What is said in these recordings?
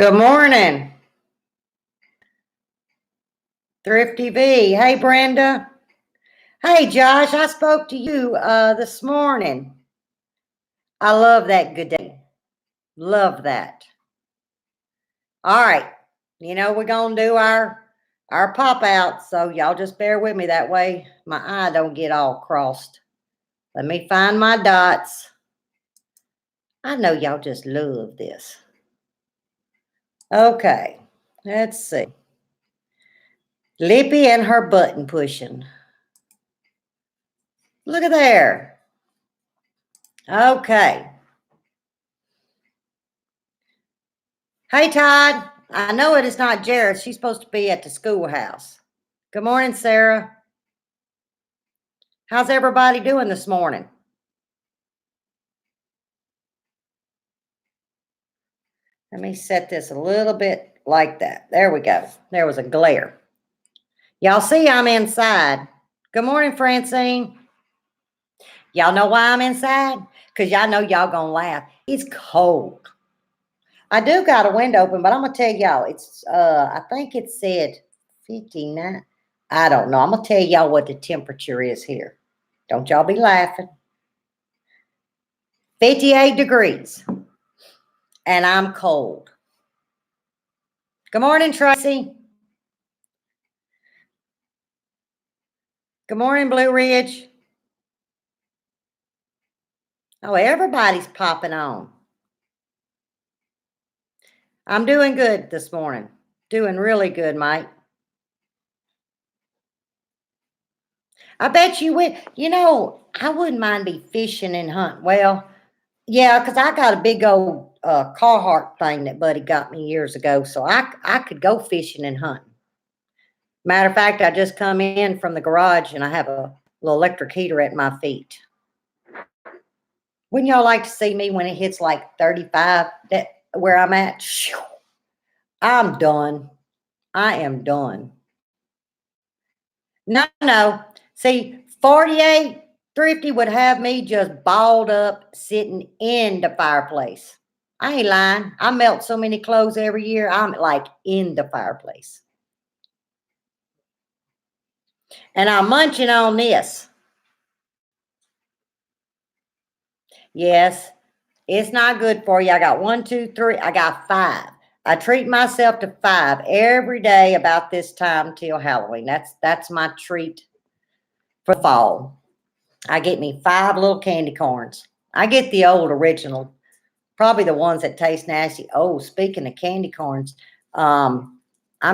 Good morning, Thrifty V. Hey, Brenda. Hey, Josh. I spoke to you this morning. I love that good day. Love that. All right. We're gonna do our pop out, so y'all just bear with me. That way my eye don't get all crossed. Let me find my dots. I know y'all just love this. Okay. Let's see. Lippy and her button pushing. Look at there. Okay. Hey, Todd. I know it is not Jared. She's supposed to be at the schoolhouse. Good morning, Sarah. How's everybody doing this morning? Let me set this a little bit like that. There we go. There was a glare. Y'all see I'm inside. Good morning, Francine. Y'all know why I'm inside? Because y'all know y'all gonna laugh. It's cold. I do got a window open, but I'm gonna tell y'all, it's I think it said 59. I don't know. I'm gonna tell y'all what the temperature is here. Don't y'all be laughing. 58 degrees. And I'm cold. Good morning, Tracy. Good morning, Blue Ridge. Oh, everybody's popping on. I'm doing good this morning. Doing really good, Mike. I bet you would. I wouldn't mind be fishing and hunting. Well, yeah, because I got a big old Carhartt thing that Buddy got me years ago, so I could go fishing and hunting. Matter of fact, I just come in from the garage and I have a little electric heater at my feet. Wouldn't y'all like to see me when it hits like 35 where I'm at? I'm done. I am done. No. See, 48 Thrifty would have me just balled up sitting in the fireplace. I ain't lying. I melt so many clothes every year. I'm like in the fireplace. And I'm munching on this. Yes, it's not good for you. I got 1, 2, 3. I got 5. I treat myself to 5 every day about this time till Halloween. That's my treat for fall. I get me 5 little candy corns. I get the old original, probably the ones that taste nasty. Oh, speaking of candy corns, I'm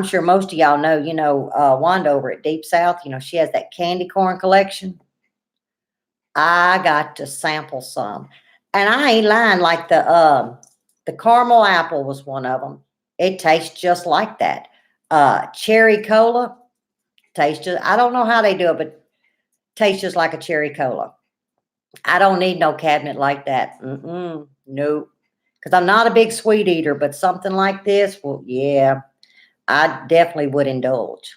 sure most of y'all know, Wanda over at Deep South, she has that candy corn collection. I got to sample some. And I ain't lying, like the caramel apple was one of them. It tastes just like that. Cherry cola tastes just, I don't know how they do it, but tastes just like a cherry cola. I don't need no cabinet like that. Nope. Because I'm not a big sweet eater, but something like this, well, yeah, I definitely would indulge.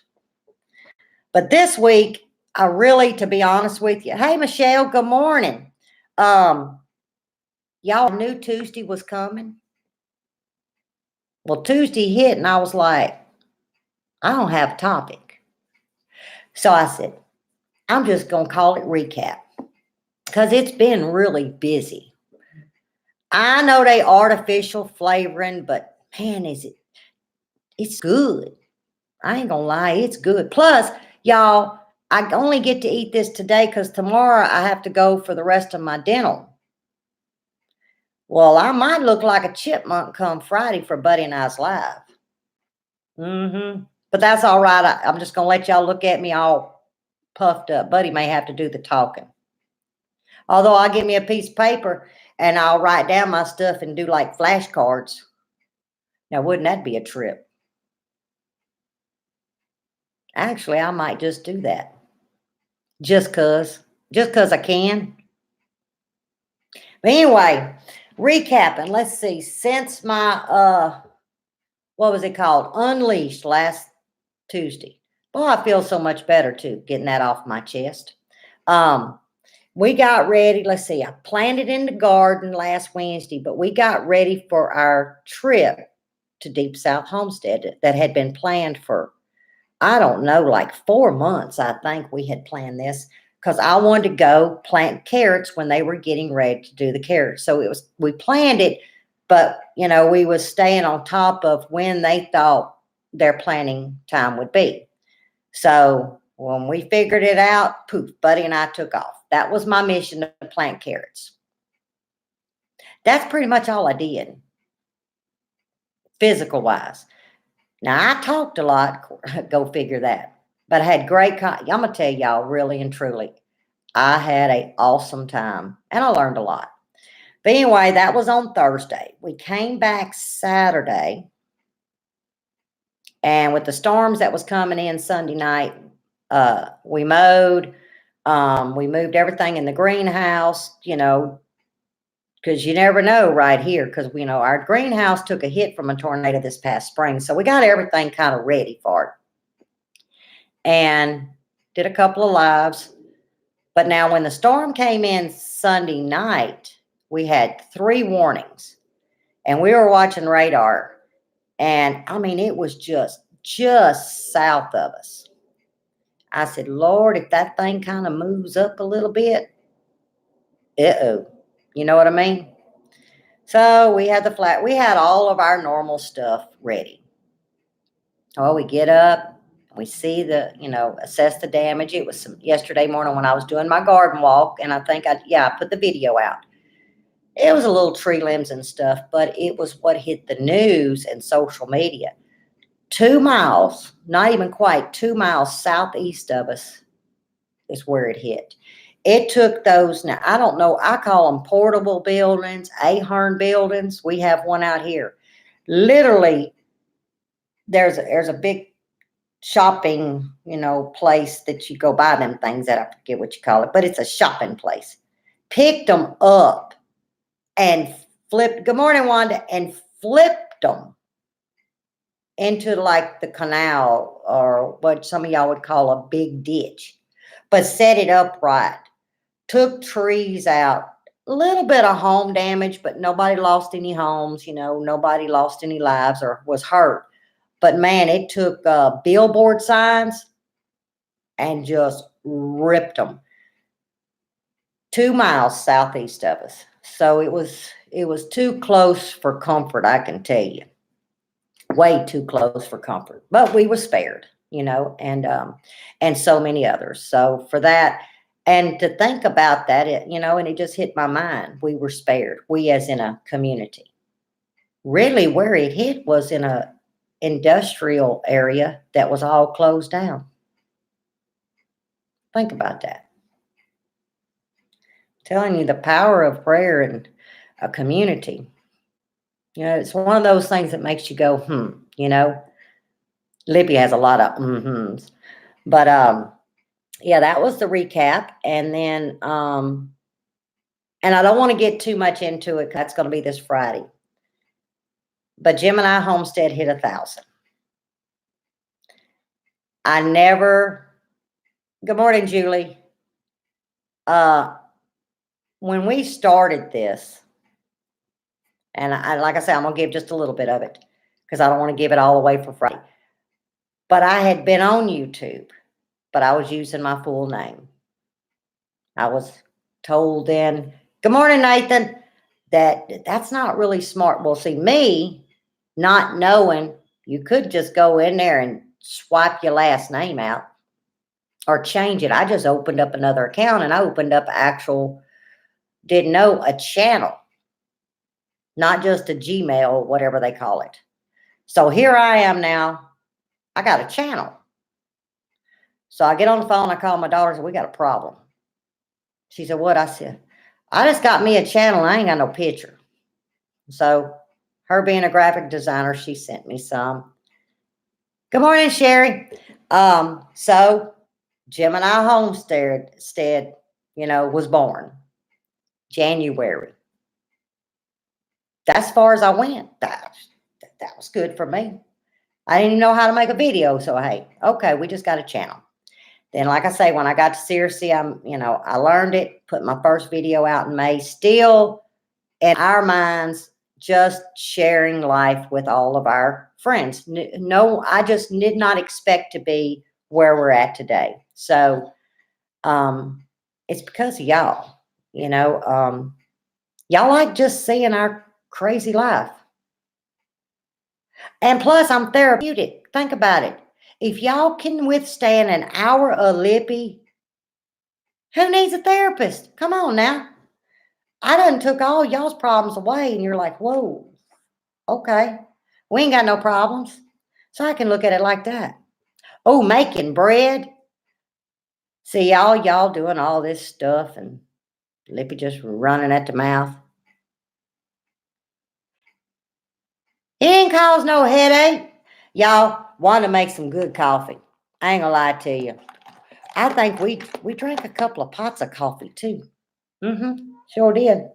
But this week, I really, to be honest with you, hey, Michelle, good morning. Y'all knew Tuesday was coming. Well, Tuesday hit, and I was like, I don't have a topic. So I said, I'm just going to call it recap because it's been really busy. I know they artificial flavoring, but man, it's good. I ain't gonna lie, it's good. Plus, y'all, I only get to eat this today because tomorrow I have to go for the rest of my dental. Well, I might look like a chipmunk come Friday for Buddy and I's live. But that's all right. I'm just gonna let y'all look at me all puffed up. Buddy may have to do the talking. Although I'll give me a piece of paper and I'll write down my stuff and do like flashcards. Now, wouldn't that be a trip? Actually, I might just do that. Just cause I can. But anyway, recapping, let's see. Since my what was it called? Unleashed last Tuesday. Well, I feel so much better too, getting that off my chest. We got ready. Let's see. I planted in the garden last Wednesday, but we got ready for our trip to Deep South Homestead that had been planned for, I don't know, like 4 months. I think we had planned this because I wanted to go plant carrots when they were getting ready to do the carrots. So we planned it, but we was staying on top of when they thought their planting time would be. So when we figured it out, poof, Buddy and I took off. That was my mission, to plant carrots. That's pretty much all I did, physical wise. Now, I talked a lot, go figure that. But I had great, I'm going to tell y'all really and truly, I had an awesome time and I learned a lot. But anyway, that was on Thursday. We came back Saturday, and with the storms that was coming in Sunday night, we mowed. We moved everything in the greenhouse, because you never know right here, because our greenhouse took a hit from a tornado this past spring. So we got everything kind of ready for it. And did a couple of lives. But now when the storm came in Sunday night, we had 3 warnings. And we were watching radar. And I mean, it was just south of us. I said, Lord, if that thing kind of moves up a little bit, uh-oh. You know what I mean? So we had we had all of our normal stuff ready. Well, we get up, we see assess the damage. It was yesterday morning when I was doing my garden walk, and I think I put the video out. It was a little tree limbs and stuff, but it was what hit the news and social media. 2 miles, not even quite 2 miles southeast of us is where it hit. It took those, now I don't know, I call them portable buildings, ahern buildings. We have one out here. Literally, there's a big shopping, place that you go buy them things at. I forget what you call it, but it's a shopping place. Picked them up and flipped, good morning, Wanda, and flipped them into like the canal, or what some of y'all would call a big ditch, but set it upright. Took trees out, a little bit of home damage, but nobody lost any homes, nobody lost any lives or was hurt. But man, it took billboard signs and just ripped them. 2 miles southeast of us. So it was too close for comfort, I can tell you. Way too close for comfort. But we were spared, and so many others. So for that, and to think about that, and it just hit my mind. We were spared. We as in a community. Really where it hit was in a industrial area that was all closed down. Think about that. I'm telling you, the power of prayer in a community. It's one of those things that makes you go, Lippy has a lot of mm-hms. But yeah, that was the recap. And then and I don't want to get too much into it. That's going to be this Friday. But Gemini Homestead hit 1,000. I never, good morning, Julie. When we started this, and like I said, I'm going to give just a little bit of it because I don't want to give it all away for Friday. But I had been on YouTube, but I was using my full name. I was told then, good morning, Nathan, that's not really smart. Well, see, me not knowing, you could just go in there and swipe your last name out or change it. I just opened up another account, and I opened up didn't know, a channel, not just a Gmail, whatever they call it. So here I am now. I got a channel. So I get on the phone, I call my daughter, and we got a problem. She said, what? I said, I just got me a channel. I ain't got no picture. So her being a graphic designer, she sent me some. Good morning, Sherry. So Gemini Homestead, was born January. That's as far as I went. That was good for me. I didn't even know how to make a video. So, hey, okay, we just got a channel. Then, like I say, when I got to Searcy, I learned it, put my first video out in May. Still, in our minds, just sharing life with all of our friends. No, I just did not expect to be where we're at today. So um, it's because of y'all. You know, y'all like just seeing our crazy life. And plus, I'm therapeutic. Think about it. If y'all can withstand an hour of Lippy, who needs a therapist? Come on now. I done took all y'all's problems away, and you're like, whoa, okay. We ain't got no problems. So I can look at it like that. Oh, making bread. See, y'all doing all this stuff, and Lippy just running at the mouth. It ain't cause no headache. Y'all want to make some good coffee. I ain't gonna lie to you. I think we drank a couple of pots of coffee too. Sure did.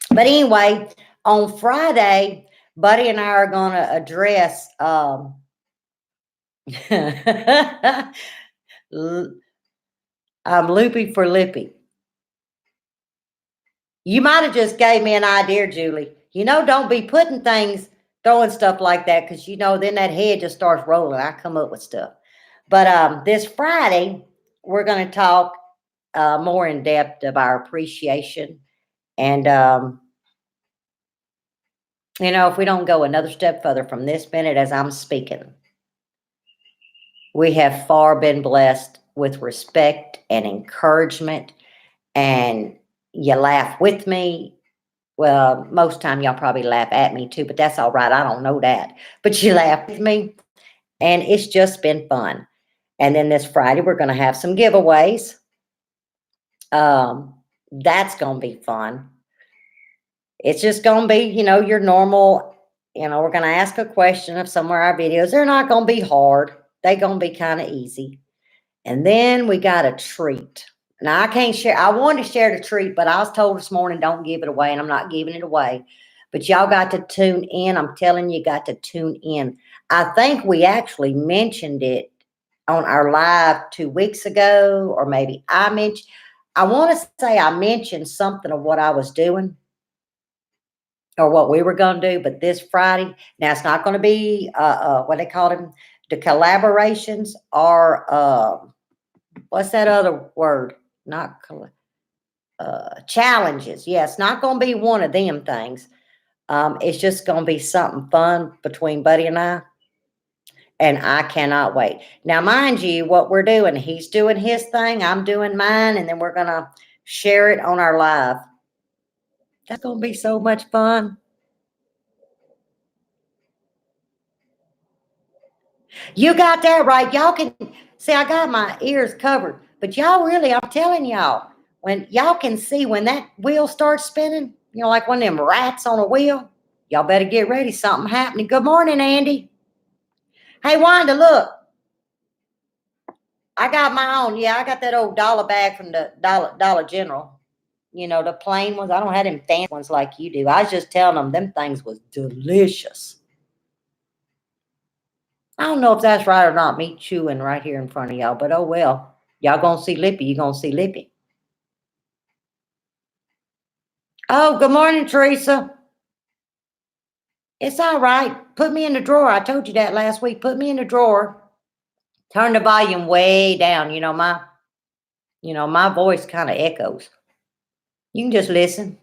But anyway, on Friday, Buddy and I are gonna address Loopy for Lippy. You might have just gave me an idea, Julie. Don't be putting things, throwing stuff like that, because then that head just starts rolling. I come up with stuff. But this Friday, we're going to talk more in depth of our appreciation. And, if we don't go another step further from this minute as I'm speaking, we have far been blessed with respect and encouragement. And you laugh with me. Well, most time y'all probably laugh at me too, but that's all right. I don't know that. But you laugh with me, and it's just been fun. And then this Friday, we're going to have some giveaways. That's going to be fun. It's just going to be, your normal, we're going to ask a question of some of our videos. They're not going to be hard. They're going to be kind of easy. And then we got a treat. Now, I can't share. I wanted to share the treat, but I was told this morning, don't give it away, and I'm not giving it away. But y'all got to tune in. I'm telling you, got to tune in. I think we actually mentioned it on our live 2 weeks ago, or maybe I want to say I mentioned something of what I was doing or what we were going to do. But this Friday, now it's not going to be what they call them, the collaborations, or what's that other word? Not challenges. Yeah, it's not going to be one of them things. It's just going to be something fun between Buddy and I. And I cannot wait. Now, mind you, what we're doing, he's doing his thing, I'm doing mine, and then we're going to share it on our live. That's going to be so much fun. You got that right. Y'all can see, I got my ears covered, but y'all really, I'm telling y'all, when y'all can see when that wheel starts spinning, like one of them rats on a wheel, y'all better get ready. Something happening. Good morning, Andy. Hey, Wanda, look. I got my own. Yeah, I got that old dollar bag from the Dollar General. The plain ones. I don't have them fancy ones like you do. I was just telling them things was delicious. I don't know if that's right or not, me chewing right here in front of y'all, but oh well. Y'all gonna see Lippy, you gonna see Lippy. Oh, good morning, Teresa. It's all right. Put me in the drawer. I told you that last week. Put me in the drawer. Turn the volume way down. My voice kind of echoes. You can just listen.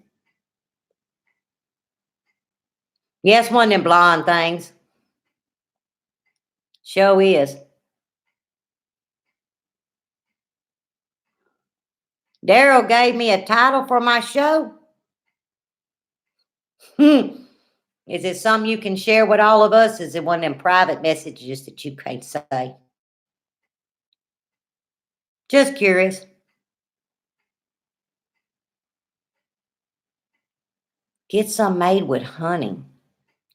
Yes, one of them blonde things. Show is. Daryl gave me a title for my show. Is it something you can share with all of us? Is it one of them private messages that you can't say? Just curious. Get some made with honey.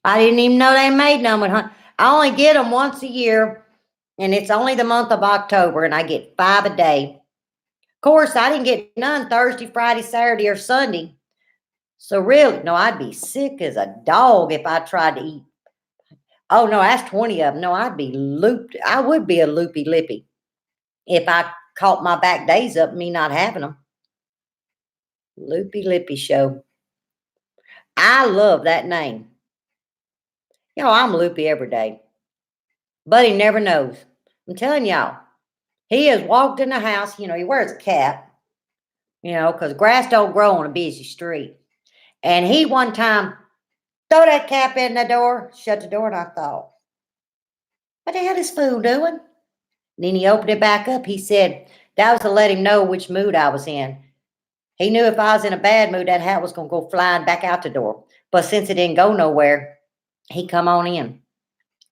I didn't even know they made none with honey. I only get them once a year, and it's only the month of October, and I get 5 a day. Of course, I didn't get none Thursday, Friday, Saturday, or Sunday. So really, no, I'd be sick as a dog if I tried to eat. Oh, no, that's 20 of them. No, I'd be looped. I would be a loopy lippy if I caught my back days up, me not having them. Loopy lippy show. I love that name. I'm loopy every day. Buddy never knows. I'm telling y'all, he has walked in the house. He wears a cap, because grass don't grow on a busy street. And he one time throw that cap in the door, shut the door, and I thought, what the hell is fool doing? And then he opened it back up. He said, that was to let him know which mood I was in. He knew if I was in a bad mood, that hat was going to go flying back out the door. But since it didn't go nowhere, he come on in.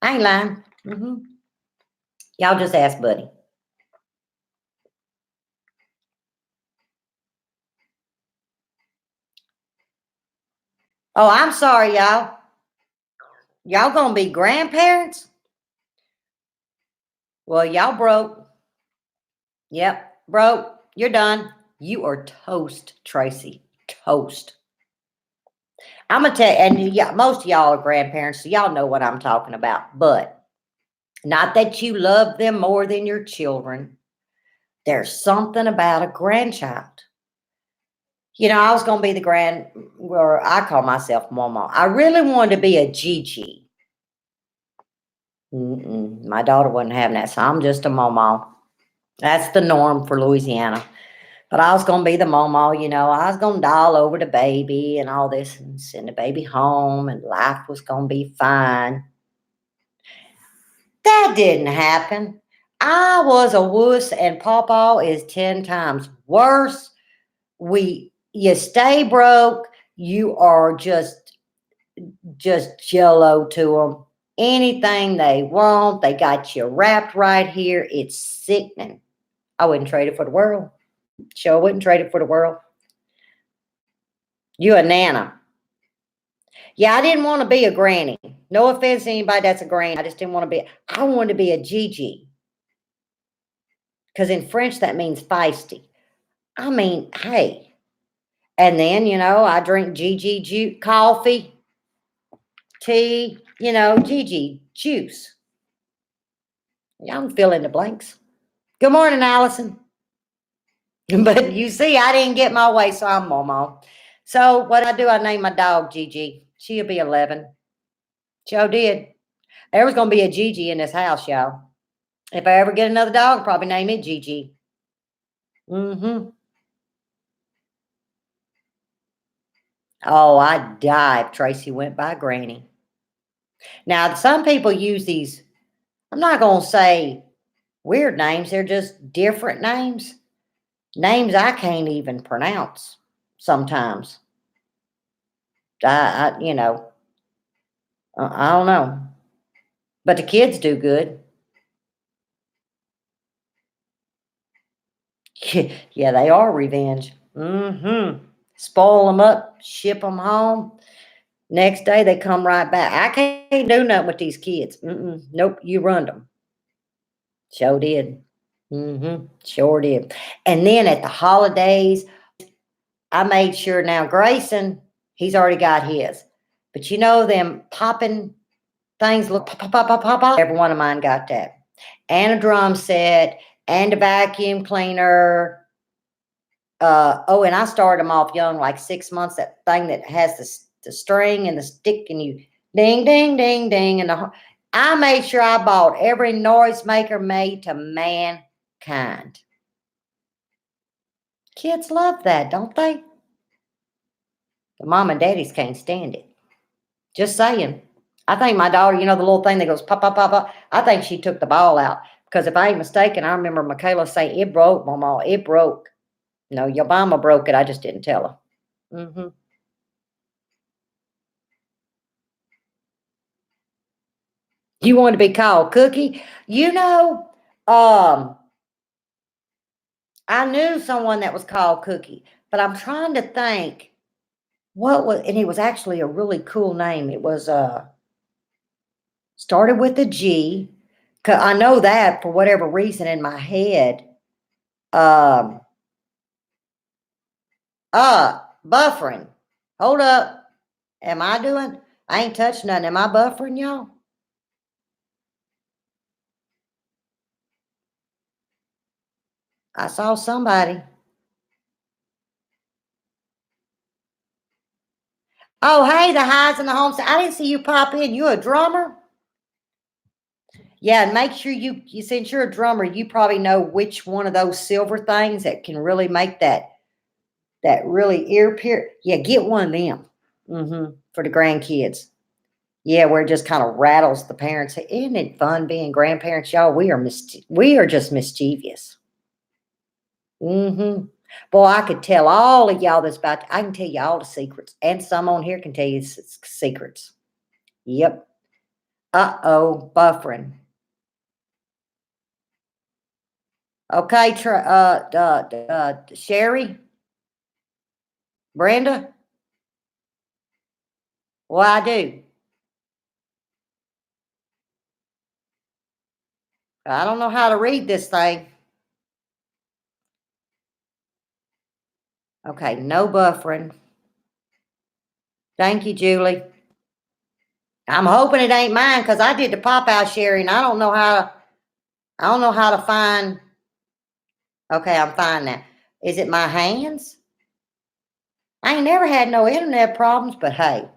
I ain't lying. Y'all just ask Buddy. Oh, I'm sorry, y'all. Y'all gonna be grandparents? Well, y'all broke. Yep, broke. You're done. You are toast, Tracy. Toast. I'm gonna tell you, and yeah, most of y'all are grandparents, so y'all know what I'm talking about. But not that you love them more than your children. There's something about a grandchild. I was gonna be or I call myself Mama. I really wanted to be a Gigi. My daughter wasn't having that, so I'm just a Mama. That's the norm for Louisiana. But I was gonna be the Mama, I was gonna doll over the baby and all this and send the baby home and life was gonna be fine. That didn't happen. I was a wuss and Pawpaw is 10 times worse. You stay broke, you are just jello to them. Anything they want, they got you wrapped right here. It's sickening. I wouldn't trade it for the world. Sure wouldn't trade it for the world. You a nana. Yeah, I didn't want to be a granny. No offense to anybody that's a granny. I just didn't want to be. I wanted to be a Gigi. Because in French, that means feisty. I mean, hey. And then, I drink Gigi coffee, tea, Gigi juice. Y'all can fill in the blanks. Good morning, Allison. But you see, I didn't get my way, so I'm Momo. So what I do, I name my dog Gigi. She'll be 11. Joe did. There was going to be a Gigi in this house, y'all. If I ever get another dog, I'll probably name it Gigi. Oh, I'd die if Tracy went by Granny. Now, some people use these, I'm not going to say weird names. They're just different names. Names I can't even pronounce sometimes. I don't know. But the kids do good. Yeah, they are revenge. Spoil them up, ship them home. Next day they come right back. I can't do nothing with these kids. Nope, you run them. Sure did. Sure did. And then at the holidays, I made sure now Grayson, he's already got his. But them popping things look pop, pop, pop, pop, pop. Every one of mine got that. And a drum set and a vacuum cleaner. And I started them off young, like 6 months. That thing that has the string and the stick, and you ding, ding, ding, ding, I made sure I bought every noisemaker made to mankind. Kids love that, don't they? The mom and daddies can't stand it. Just saying. I think my daughter, the little thing that goes pop, pop, pop, pop. I think she took the ball out because if I ain't mistaken, I remember Michaela saying, "It broke, Mama, it broke." No, your mama broke it. I just didn't tell her. You want to be called Cookie? Um, I knew someone that was called Cookie, but I'm trying to think and it was actually a really cool name. It was started with a G. 'Cause I know that for whatever reason in my head. Um, Buffering. Hold up. Am I doing? I ain't touched nothing. Am I buffering, y'all? I saw somebody. Oh, hey, the highs and the homes. I didn't see you pop in. You a drummer? Yeah, and make sure you since you're a drummer, you probably know which one of those silver things that can really make that really ear pier. Yeah, get one of them. For the grandkids. Yeah, where it just kind of rattles the parents. Isn't it fun being grandparents, y'all? We are just mischievous. Mm-hmm. Boy, I could tell all of y'all this about. I can tell you all the secrets, and some on here can tell you secrets. Yep. Uh-oh, buffering. Okay, Sherry, Brenda. Well, I do. I don't know how to read this thing. Okay, no buffering. Thank you, Julie. I'm hoping it ain't mine because I did the pop out Sherry, and I don't know how to find. Okay, I'm fine now. Is it my hands? I ain't never had no internet problems, but hey,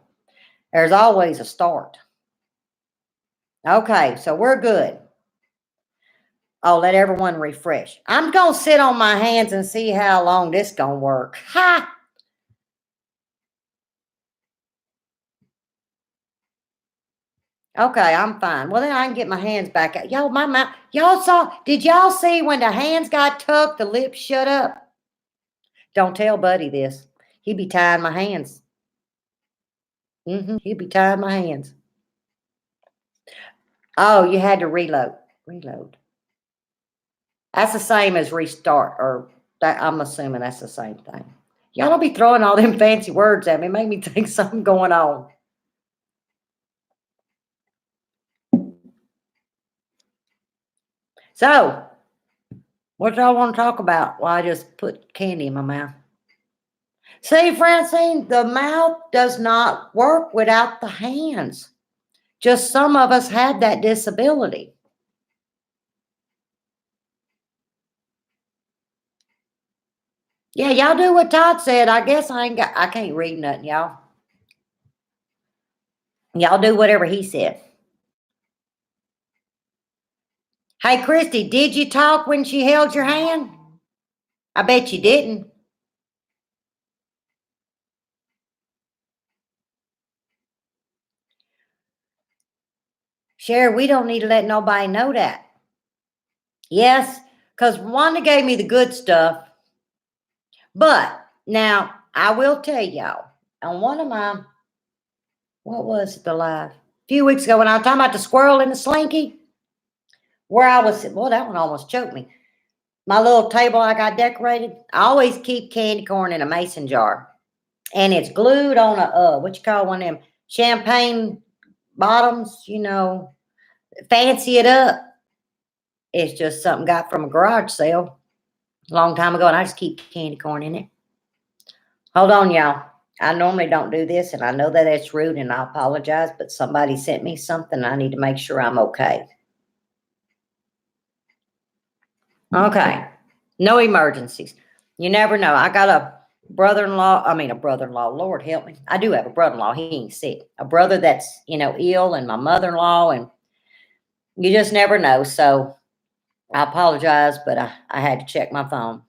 there's always a start. Okay, so we're good. Oh, let everyone refresh. I'm gonna sit on my hands and see how long this gonna work. Ha! Okay, I'm fine. Well, then I can get my hands back out. Y'all, my mouth. Did y'all see when the hands got tucked, the lips shut up? Don't tell Buddy this. He be tying my hands. He'd be tying my hands. Oh, you had to reload. Reload. That's the same as restart, or that I'm assuming that's the same thing. Y'all don't be throwing all them fancy words at me. Make me think something going on. So, what y'all want to talk about? Well, I just put candy in my mouth. See, Francine, the mouth does not work without the hands. Just some of us have that disability. Yeah, y'all do what Todd said. I guess I can't read nothing, y'all. Y'all do whatever he said. Hey, Christy, did you talk when she held your hand? I bet you didn't. Sherry, we don't need to let nobody know that. Yes, because Wanda gave me the good stuff. But now I will tell y'all on one of my, what was it, the live? A few weeks ago when I was talking about the squirrel in the slinky, where I was, well, that one almost choked me. My little table I got decorated, I always keep candy corn in a mason jar. And it's glued on a, what you call one of them champagne bottoms, fancy it up. It's just something got from a garage sale a long time ago, and I just keep candy corn in it. Hold on, y'all. I normally don't do this, and I know that it's rude, and I apologize, but somebody sent me something. I need to make sure I'm okay. Okay. No emergencies. You never know. I got a brother-in-law, Lord help me. I do have a brother-in-law. He ain't sick. A brother that's, ill, and my mother-in-law, and you just never know. So I apologize, but I had to check my phone.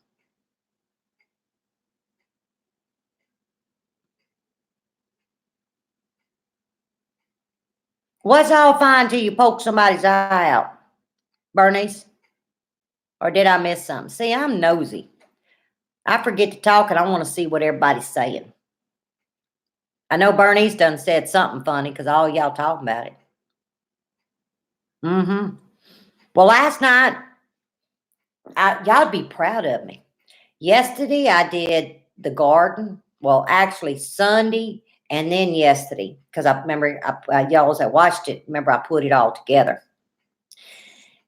What's all fine till you poke somebody's eye out, Bernice? Or did I miss something? See, I'm nosy. I forget to talk and I want to see what everybody's saying. I know Bernice done said something funny because all y'all talking about it. Well, last night, y'all be proud of me. Yesterday, I did the garden. Well, actually, Sunday and then yesterday, because I remember y'all as I watched it, remember I put it all together.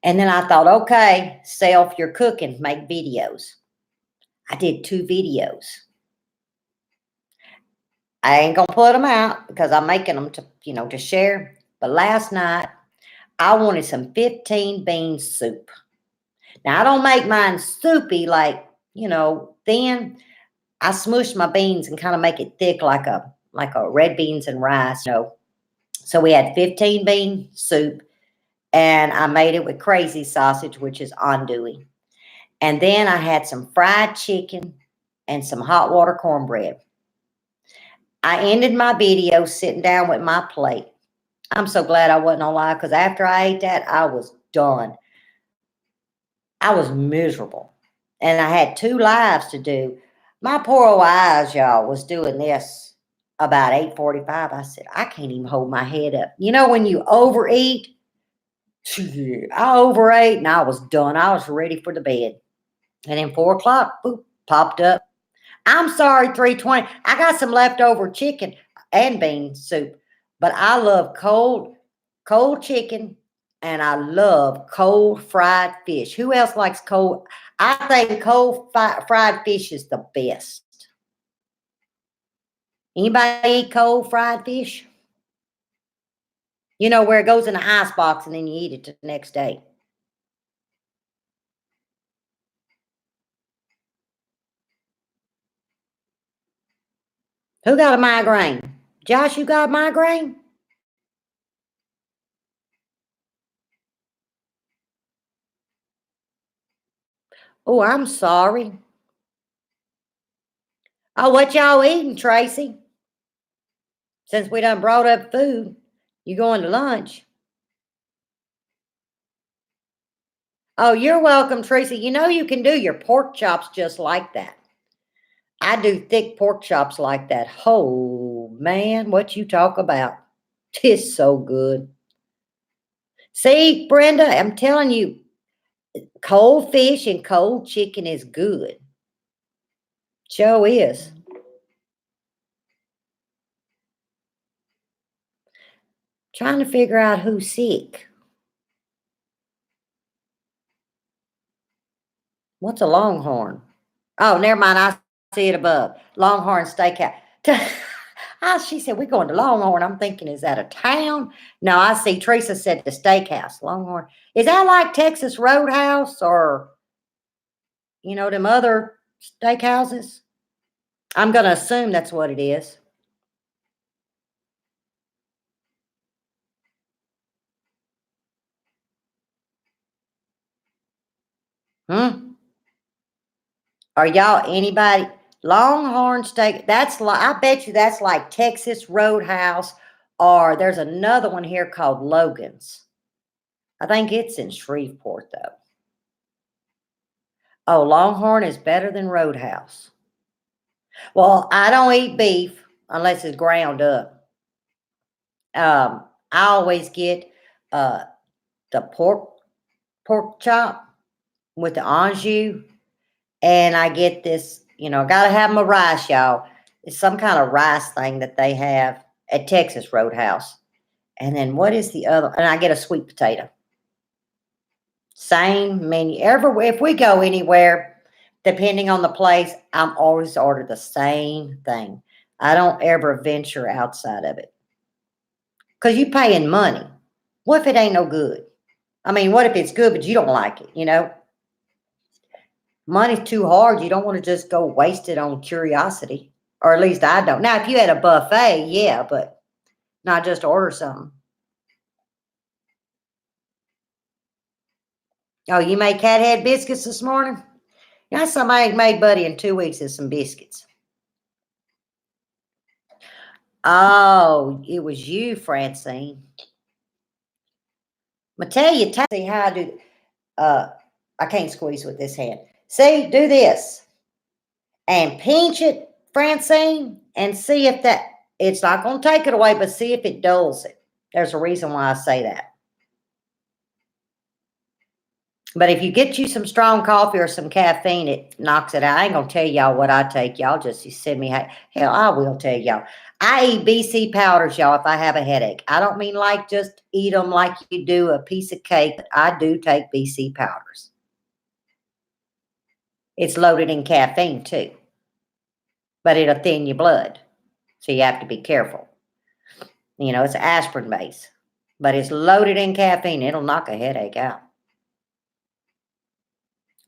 And then I thought, okay, self, you're cooking, make videos. I did 2 videos. I ain't gonna put them out because I'm making them to share. But last night, I wanted some 15 bean soup. Now I don't make mine soupy like thin. I smush my beans and kind of make it thick like like a red beans and rice. So we had 15 bean soup, and I made it with crazy sausage, which is andouille. And then I had some fried chicken and some hot water cornbread. I ended my video sitting down with my plate. I'm so glad I wasn't on live because after I ate that, I was done. I was miserable. And I had 2 lives to do. My poor old eyes, y'all, was doing this about 8:45. I said, I can't even hold my head up. You know, when you overeat, I overate and I was done. I was ready for the bed. And then 4 o'clock, boop, popped up. I'm sorry, 3:20. I got some leftover chicken and bean soup, but I love cold chicken, and I love cold fried fish. Who else likes cold? I think cold fried fish is the best. Anybody eat cold fried fish? You know, where it goes in the ice box and then you eat it the next day. Who got a migraine? Josh, you got a migraine? Oh, I'm sorry. Oh, what y'all eating, Tracy? Since we done brought up food, you going to lunch? Oh, you're welcome, Tracy. You know you can do your pork chops just like that. I do thick pork chops like that. Oh, man, what you talk about. It's so good. See, Brenda, I'm telling you, cold fish and cold chicken is good. Joe is. Trying to figure out who's sick. What's a longhorn? Oh, never mind. I see it above. Longhorn Steakhouse. She said, we're going to Longhorn. I'm thinking, is that a town? No, I see. Teresa said the steakhouse, Longhorn. Is that like Texas Roadhouse or, them other steakhouses? I'm going to assume that's what it is. Are y'all anybody? Longhorn Steak. That's like, I bet you that's like Texas Roadhouse, or there's another one here called Logan's. I think it's in Shreveport, though. Oh, Longhorn is better than Roadhouse. Well, I don't eat beef unless it's ground up. I always get uh, the pork chop with the anjou, and I get this. Gotta have my rice, y'all. It's some kind of rice thing that they have at Texas Roadhouse. And then what is the other? And I get a sweet potato. Same menu. If we go anywhere, depending on the place, I'm always order the same thing. I don't ever venture outside of it. Because you paying money. What if it ain't no good? I mean, what if it's good, but you don't like it? Money's too hard. You don't want to just go waste it on curiosity. Or at least I don't. Now, if you had a buffet, yeah, but not just order something. Oh, you made cat head biscuits this morning? Somebody made Buddy in 2 weeks is some biscuits. Oh, it was you, Francine. I'm tell you, see how I do. I can't squeeze with this hand. See, do this and pinch it, Francine, and see if that. It's not going to take it away, but see if it dulls it. There's a reason why I say that. But if you get you some strong coffee or some caffeine, it knocks it out. I ain't going to tell y'all what I take. Y'all just send me. Hell, I will tell y'all. I eat BC powders, y'all, if I have a headache. I don't mean like just eat them like you do a piece of cake. I do take BC powders. It's loaded in caffeine, too. But it'll thin your blood. So you have to be careful. It's aspirin base. But it's loaded in caffeine. It'll knock a headache out.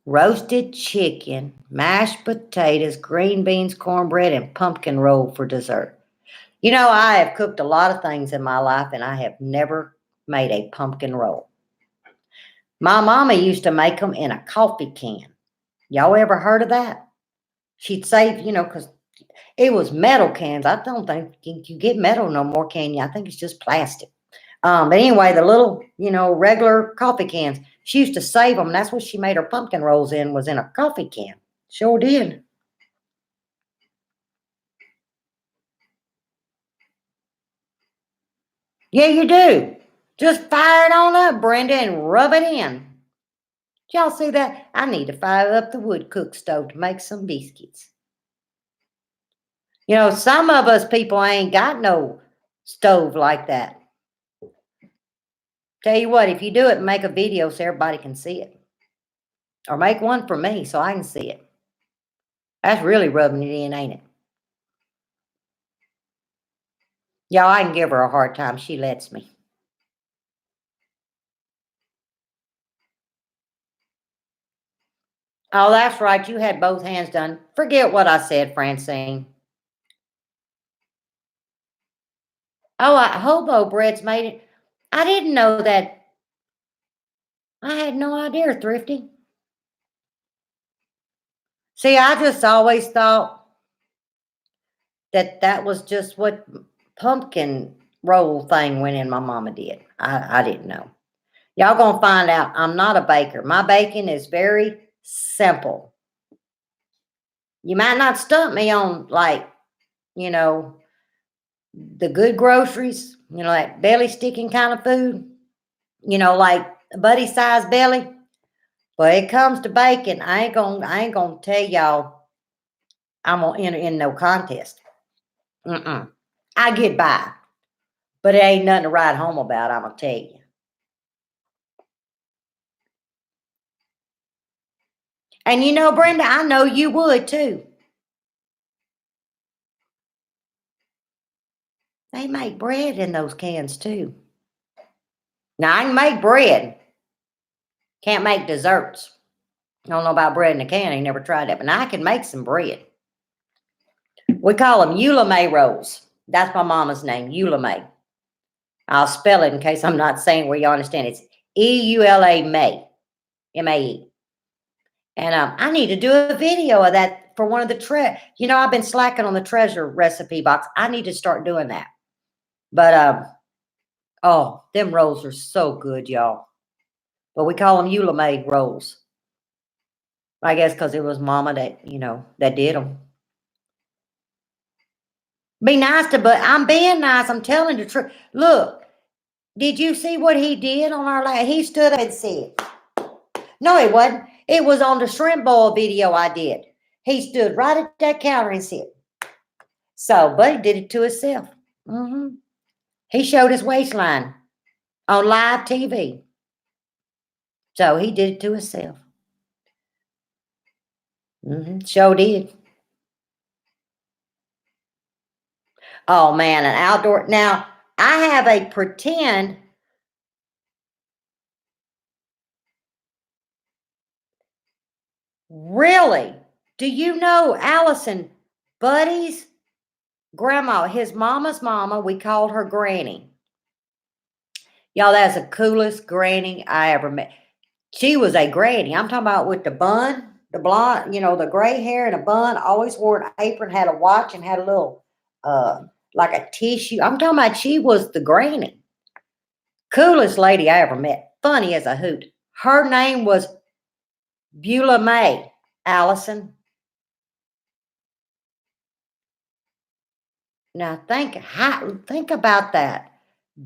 Roasted chicken, mashed potatoes, green beans, cornbread, and pumpkin roll for dessert. You know, I have cooked a lot of things in my life, and I have never made a pumpkin roll. My mama used to make them in a coffee can. Y'all ever heard of that? She'd save, because it was metal cans. I don't think you get metal no more, can you? I think it's just plastic. But anyway, the little, regular coffee cans, she used to save them. That's what she made her pumpkin rolls in, was in a coffee can. Sure did. Yeah, you do. Just fire it on up, Brenda, and rub it in. Y'all see that? I need to fire up the wood cook stove to make some biscuits. Some of us people ain't got no stove like that. Tell you what, if you do it, make a video so everybody can see it. Or make one for me so I can see it. That's really rubbing it in, ain't it? Y'all, I can give her a hard time. She lets me. Oh, that's right. You had both hands done. Forget what I said, Francine. Oh, hobo bread's made it. I didn't know that. I had no idea, Thrifty. See, I just always thought that was just what pumpkin roll thing went in my mama did. I didn't know. Y'all gonna find out I'm not a baker. My baking is very simple. You might not stump me on, like, you know, the good groceries, that belly sticking kind of food, like a buddy size belly. But it comes to baking, I ain't gonna tell y'all I'm gonna enter in no contest. Mm-mm. I get by, but it ain't nothing to write home about, I'm gonna tell you. And Brenda, I know you would too. They make bread in those cans too. Now I can make bread. Can't make desserts. I don't know about bread in a can. I ain't never tried that, but now I can make some bread. We call them Eula May rolls. That's my mama's name, Eula May. I'll spell it in case I'm not saying where you understand. It's EULA May, MAE. And I need to do a video of that for one of the I've been slacking on the treasure recipe box. I need to start doing that. But oh, them rolls are so good, y'all. But we call them Eula May rolls. I guess because it was Mama that did them. Be nice but I'm being nice. I'm telling the truth. Look, did you see what he did on our last? He stood up and said, no, it wasn't. It was on the shrimp boil video I did. He stood right at that counter and said, so Buddy did it to himself. Mm-hmm. He showed his waistline on live TV. So he did it to himself. Mm-hmm. Sure did. Oh, man, an outdoor. Now, I have a pretend. Really? Do you know Allison, Buddy's grandma, his mama's mama, we called her Granny. Y'all, that's the coolest granny I ever met. She was a granny. I'm talking about with the bun, the blonde, the gray hair and a bun, always wore an apron, had a watch, and had a little, like a tissue. I'm talking about she was the granny. Coolest lady I ever met. Funny as a hoot. Her name was Beulah May, Allison. Now think about that.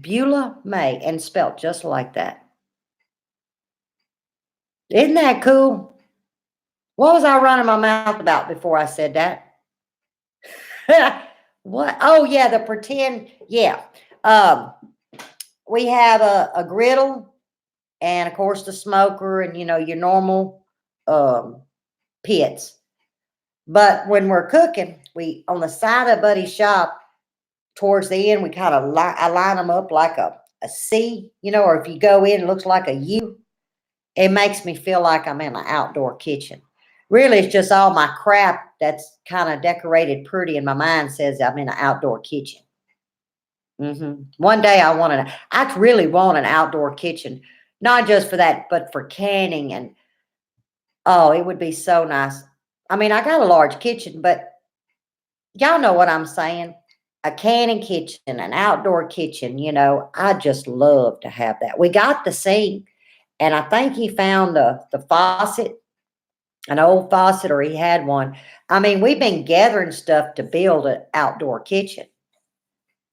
Beulah May, and spelt just like that. Isn't that cool? What was I running my mouth about before I said that? What? Oh yeah, the pretend. Yeah. We have a griddle, and of course the smoker, and your normal pits. But when we're cooking, we on the side of Buddy's shop, towards the end, we kind of I line them up like a C, or if you go in, it looks like a U. It makes me feel like I'm in an outdoor kitchen. Really, it's just all my crap that's kind of decorated pretty, and my mind says I'm in an outdoor kitchen. One day I really want an outdoor kitchen, not just for that, but for canning and oh, it would be so nice. I mean, I got a large kitchen, but y'all know what I'm saying. A canning kitchen, an outdoor kitchen, I just love to have that. We got the sink, and I think he found the faucet, an old faucet, or he had one. I mean, we've been gathering stuff to build an outdoor kitchen,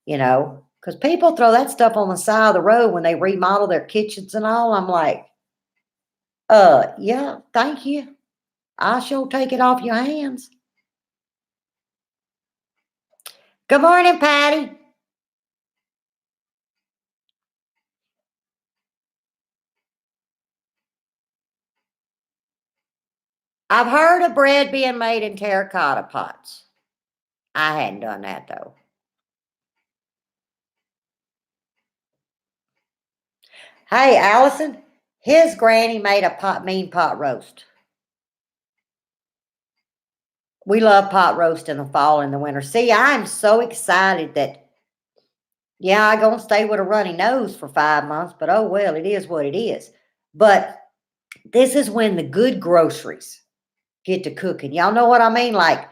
because people throw that stuff on the side of the road when they remodel their kitchens and all. I'm like, yeah, thank you. I sure take it off your hands. Good morning, Patty. I've heard of bread being made in terracotta pots. I hadn't done that though. Hey, Allison, his granny made a mean pot roast. We love pot roast in the fall and the winter. See, I'm so excited that, yeah, I'm going to stay with a runny nose for 5 months, but oh well, it is what it is. But this is when the good groceries get to cooking. Y'all know what I mean? Like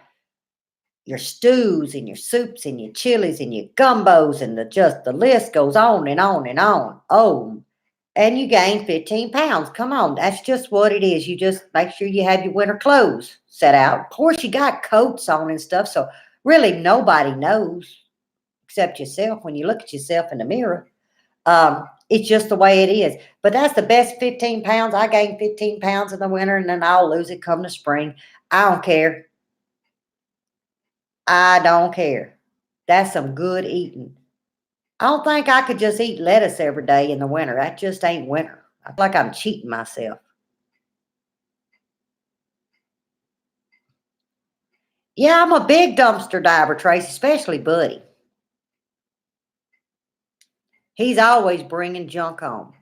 your stews and your soups and your chilies and your gumbos and the list goes on and on and on. Oh, and you gain 15 pounds. Come on, that's just what it is. You just make sure you have your winter clothes set out. Of course, you got coats on and stuff, so really nobody knows except yourself when you look at yourself in the mirror. It's just the way it is. But that's the best 15 pounds. I gain 15 pounds in the winter and then I'll lose it come the spring. I don't care. I don't care. That's some good eating. I don't think I could just eat lettuce every day in the winter. That just ain't winter. I feel like I'm cheating myself. Yeah, I'm a big dumpster diver, Tracy, especially Buddy. He's always bringing junk home.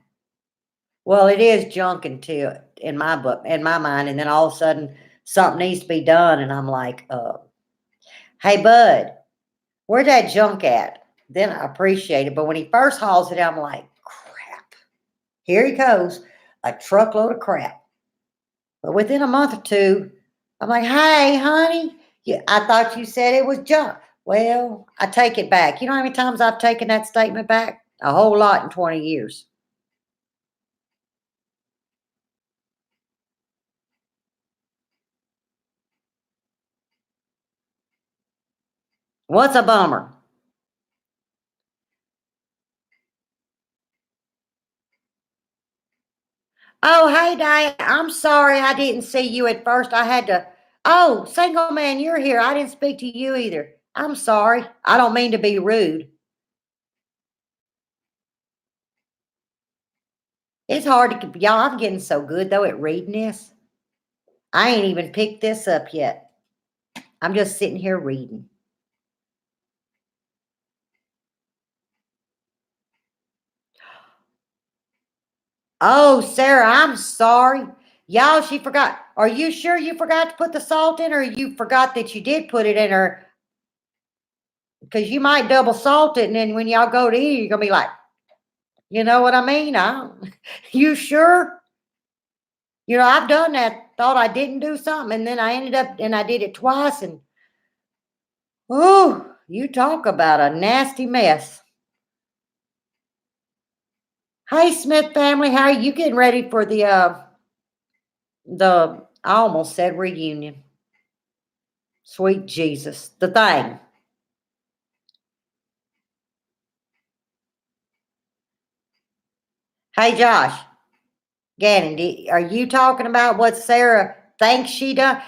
Well, it is junk until in my book, in my mind, and then all of a sudden something needs to be done, and I'm like, "Hey, Bud, where's that junk at?" Then I appreciate it, but when he first hauls it, I'm like, "Crap! Here he goes, a truckload of crap." But within a month or two, I'm like, "Hey, honey, I thought you said it was junk." Well, I take it back. You know how many times I've taken that statement back? A whole lot in 20 years. What's a bummer? Oh, hey, Diane. I'm sorry I didn't see you at first. I had to. Oh, single man, you're here. I didn't speak to you either. I'm sorry. I don't mean to be rude. It's hard to, y'all. I'm getting so good though at reading this. I ain't even picked this up yet. I'm just sitting here reading. Oh, Sarah, I'm sorry. Y'all, she forgot. Are you sure you forgot to put the salt in, or you forgot that you did put it in her? Because you might double salt it, and then when y'all go to eat, you're gonna be like, you know what I mean? You sure? I've done that. Thought I didn't do something, and then I ended up, and I did it twice, and oh, you talk about a nasty mess. Hey, Smith family, how are you getting ready for the I almost said reunion. Sweet Jesus, the thing. Hey, Josh, Gannon, are you talking about what Sarah thinks she done?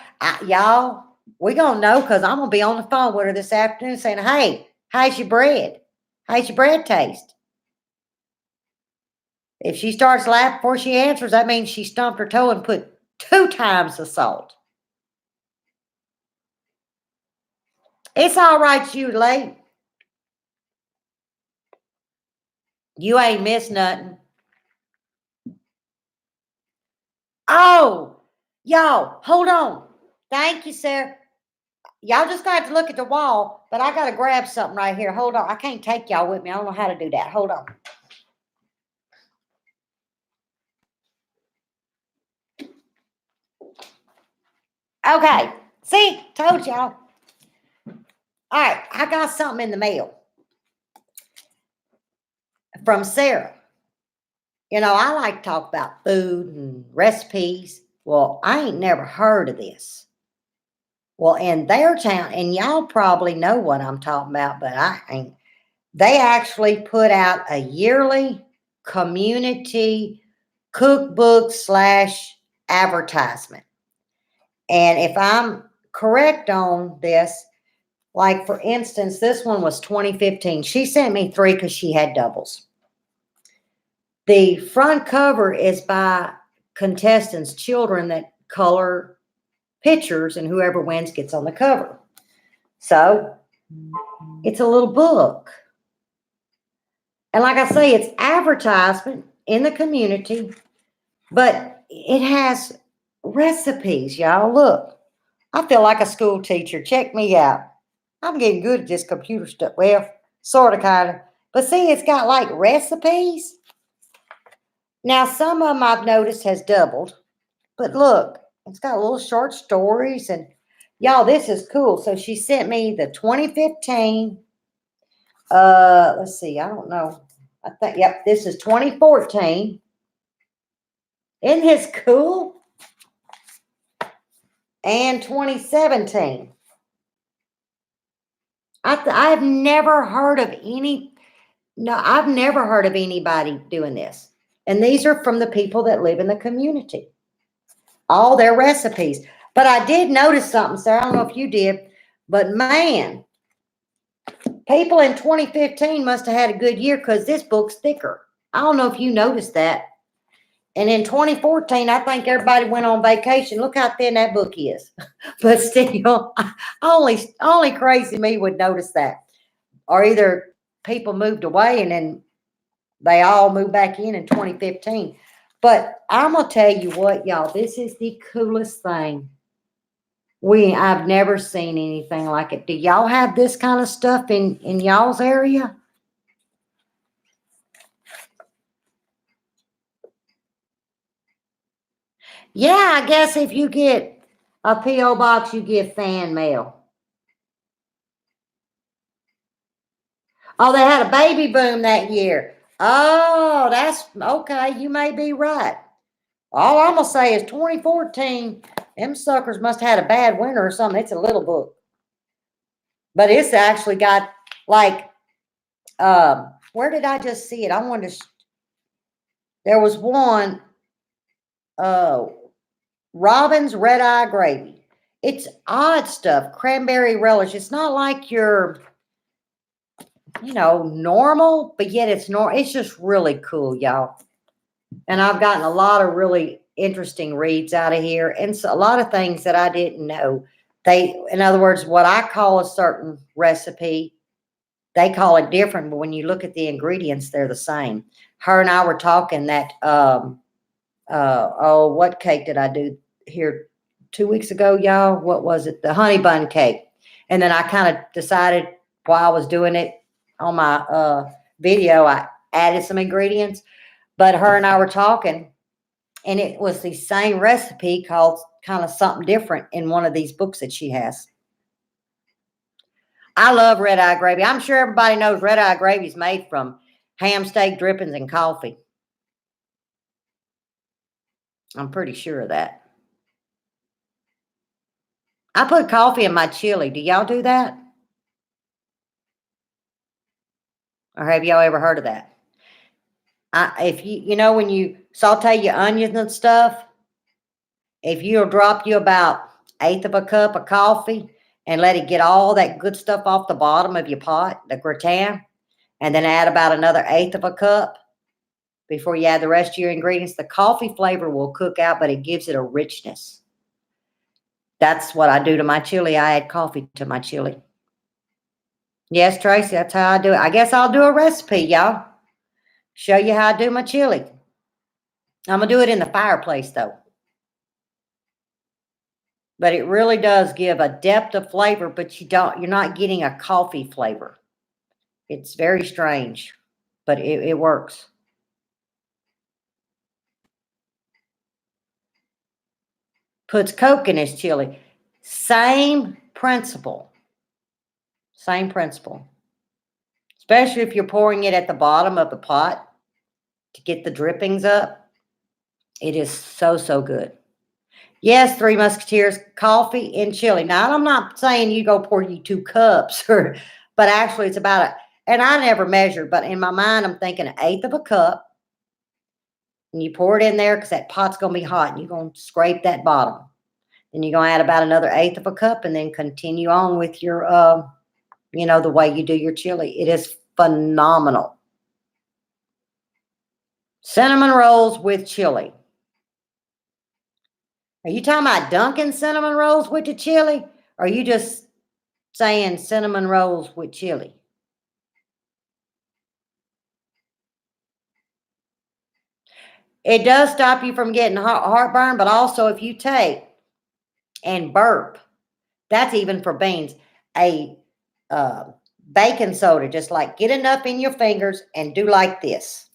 Y'all, we gonna know because I'm gonna be on the phone with her this afternoon saying, "Hey, how's your bread? How's your bread taste?" If she starts laughing before she answers, that means she stumped her toe and put 2 times the salt. It's all right, you late. You ain't missed nothing. Oh, y'all, hold on. Thank you, Sarah. y'all just got to look at the wall, but I got to grab something right here. Hold on. I can't take y'all with me. I don't know how to do that. Hold on. Okay. See, told y'all. All right. I got something in the mail from Sarah. You know, I like to talk about food and recipes. Well, I ain't never heard of this. Well, in their town, and y'all probably know what I'm talking about, but I ain't. They actually put out a yearly community cookbook slash advertisement. And if I'm correct on this, like for instance, this one was 2015. She sent me three because she had doubles. The front cover is by contestants' children that color pictures, and whoever wins gets on the cover. So it's a little book. And like I say, it's advertisement in the community, but it has recipes, y'all. Look, I feel like a school teacher. Check me out. I'm getting good at this computer stuff. Well, sort of, kind of. But see, it's got like recipes. Now, some of them I've noticed has doubled. But look, it's got little short stories. And y'all, this is cool. So she sent me the 2015. Let's see. I don't know. I think, yep, this is 2014. Isn't this cool? And 2017. I've never heard of any, no, I've never heard of anybody doing this. And these are from the people that live in the community. All their recipes. But I did notice something, Sarah. I don't know if you did, but man, people in 2015 must have had a good year because this book's thicker. I don't know if you noticed that. And in 2014, I think everybody went on vacation. Look how thin that book is. But still, only crazy me would notice that. Or either people moved away and then they all moved back in 2015. But I'm gonna tell you what, y'all, this is the coolest thing. I've never seen anything like it. Do y'all have this kind of stuff in y'all's area? Yeah, I guess if you get a P.O. box, you get fan mail. Oh, they had a baby boom that year. Oh, that's okay. You may be right. All I'm gonna say is 2014, them suckers must have had a bad winter or something. It's a little book. But it's actually got like where did I just see it? I wanted to there was one uh Robin's red eye gravy. It's odd stuff, cranberry relish. It's not like your normal, but yet it's normal. It's just really cool, y'all. And I've gotten a lot of really interesting reads out of here, and so a lot of things that I didn't know. In other words, what I call a certain recipe, they call it different, but when you look at the ingredients, they're the same. Her and I were talking that, what cake did I do here 2 weeks ago, y'all? What was it? The honey bun cake. And then I kind of decided while I was doing it on my video, I added some ingredients. But her and I were talking, and it was the same recipe called kind of something different in one of these books that she has. I love red eye gravy. I'm sure everybody knows red eye gravy is made from ham, steak, drippings, and coffee. I'm pretty sure of that. I put coffee in my chili. Do y'all do that? Or have y'all ever heard of that? If when you saute your onions and stuff, if you'll drop you about eighth of a cup of coffee and let it get all that good stuff off the bottom of your pot, the gratin, and then add about another eighth of a cup before you add the rest of your ingredients, the coffee flavor will cook out, but it gives it a richness. That's what I do to my chili. I add coffee to my chili. Yes, Tracy, that's how I do it. I guess I'll do a recipe, y'all. Show you how I do my chili. I'm going to do it in the fireplace, though. But it really does give a depth of flavor, but you're not getting a coffee flavor. It's very strange, but it works. Puts Coke in his chili. Same principle. Same principle. Especially if you're pouring it at the bottom of the pot to get the drippings up. It is so, so good. Yes, Three Musketeers, coffee and chili. Now, I'm not saying you go pour you 2 cups, but actually it's about and I never measured, but in my mind, I'm thinking 1/8 of a cup. And you pour it in there because that pot's going to be hot and you're going to scrape that bottom. Then you're going to add about another 1/8 of a cup and then continue on with your, the way you do your chili. It is phenomenal. Cinnamon rolls with chili. Are you talking about dunking cinnamon rolls with the chili? Or are you just saying cinnamon rolls with chili? It does stop you from getting heartburn, but also if you take and burp, that's even for beans, a uh, baking soda, just like get enough in your fingers and do like this.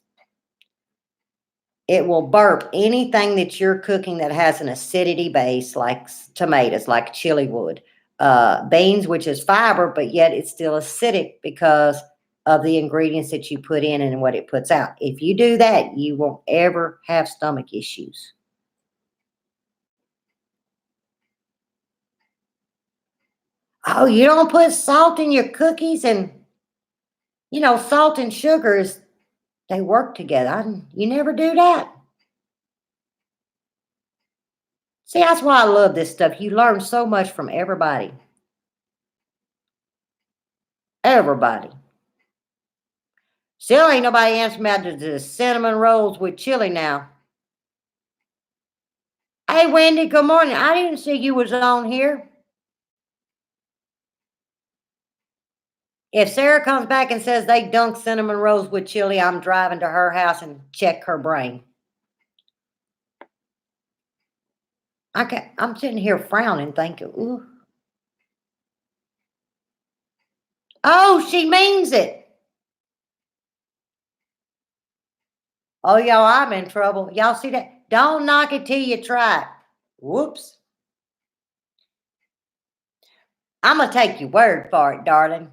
It will burp anything that you're cooking that has an acidity base, like tomatoes, like chili would. Beans, which is fiber, but yet it's still acidic because of the ingredients that you put in and what it puts out. If you do that, you won't ever have stomach issues. Oh, you don't put salt in your cookies, and salt and sugars, they work together. You never do that. See, that's why I love this stuff. You learn so much from everybody. Everybody. Still ain't nobody answered me about the cinnamon rolls with chili now. Hey, Wendy, good morning. I didn't see you was on here. If Sarah comes back and says they dunk cinnamon rolls with chili, I'm driving to her house and check her brain. I'm sitting here frowning, thinking, ooh. Oh, she means it. Oh, y'all, I'm in trouble. Y'all see that? Don't knock it till you try it. Whoops. I'm going to take your word for it, darling.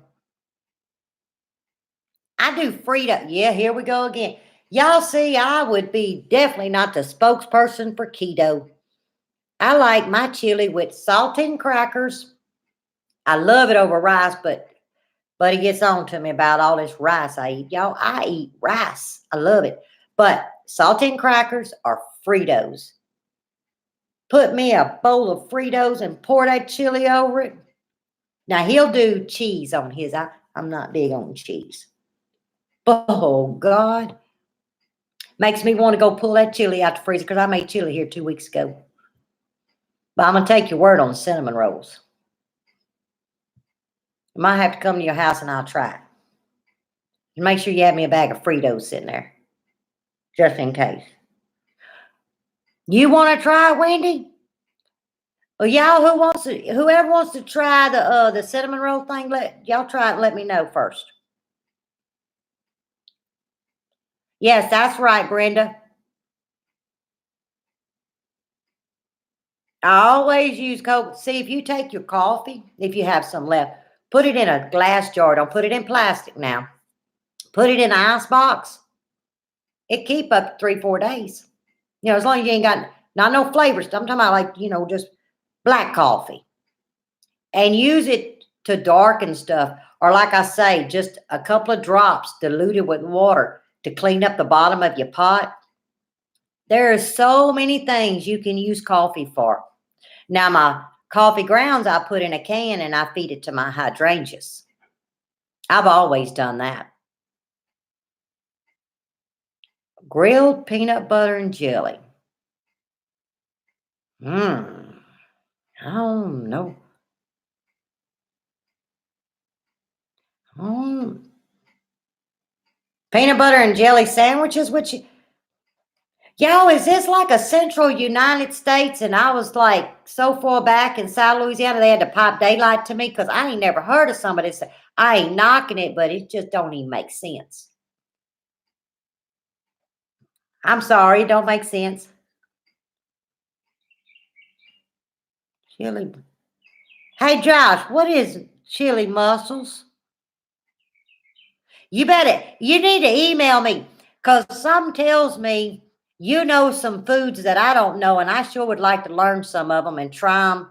I do Frito. Yeah, here we go again. Y'all see, I would be definitely not the spokesperson for keto. I like my chili with saltine crackers. I love it over rice, but he gets on to me about all this rice I eat. Y'all, I eat rice. I love it. But saltine crackers are Fritos. Put me a bowl of Fritos and pour that chili over it. Now, he'll do cheese on his. I'm not big on cheese. Oh, God. Makes me want to go pull that chili out the freezer because I made chili here 2 weeks ago. But I'm going to take your word on cinnamon rolls. I might have to come to your house and I'll try it. And make sure you have me a bag of Fritos sitting there, just in case. You want to try it, Wendy? Well, y'all, whoever wants to try the cinnamon roll thing, y'all try it and let me know first. Yes, that's right, Brenda. I always use Coke. See, if you take your coffee, if you have some left, put it in a glass jar. Don't put it in plastic now. Put it in an ice box. It keep up 3-4 days. As long as you ain't got not no flavors. I'm talking about like, just black coffee. And use it to darken stuff. Or like I say, just a couple of drops diluted with water to clean up the bottom of your pot. There are so many things you can use coffee for. Now, my coffee grounds I put in a can and I feed it to my hydrangeas. I've always done that. Grilled peanut butter and jelly. I don't know. Peanut butter and jelly sandwiches, which Yo, is this like a central United States? And I was like so far back in South Louisiana, they had to pipe daylight to me because I ain't never heard of somebody say, I ain't knocking it, but it just don't even make sense. I'm sorry, it don't make sense. Chili. Hey, Josh, what is chili mussels? You need to email me because some tells me you know some foods that I don't know, and I sure would like to learn some of them and try them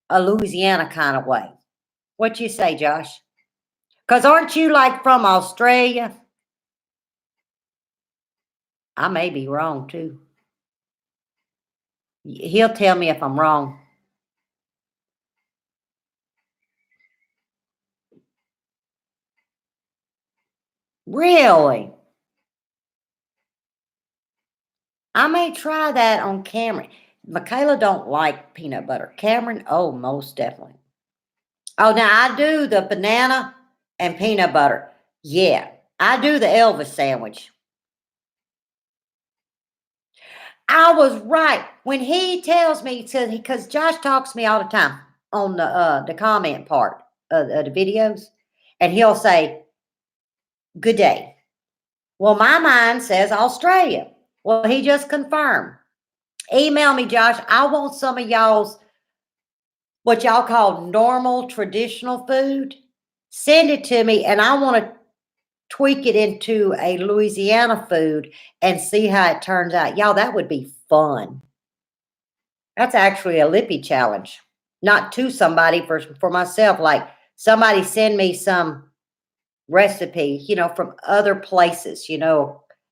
a Louisiana kind of way. What you say, Josh? Because aren't you like from Australia? I may be wrong too. He'll tell me if I'm wrong. Really? I may try that on Cameron. Michaela don't like peanut butter. Cameron, oh, most definitely. Oh, now I do the banana and peanut butter. Yeah, I do the Elvis sandwich. I was right when he tells me to because Josh talks to me all the time on the comment part of the videos, and he'll say, "Good day." Well, my mind says Australia. Well, he just confirmed. Email me, Josh. I want some of y'all's what y'all call normal traditional food. Send it to me, and I want to tweak it into a Louisiana food and see how it turns out. Y'all, that would be fun. That's actually a Lippy challenge, not to somebody for myself. Like somebody send me some recipe, from other places,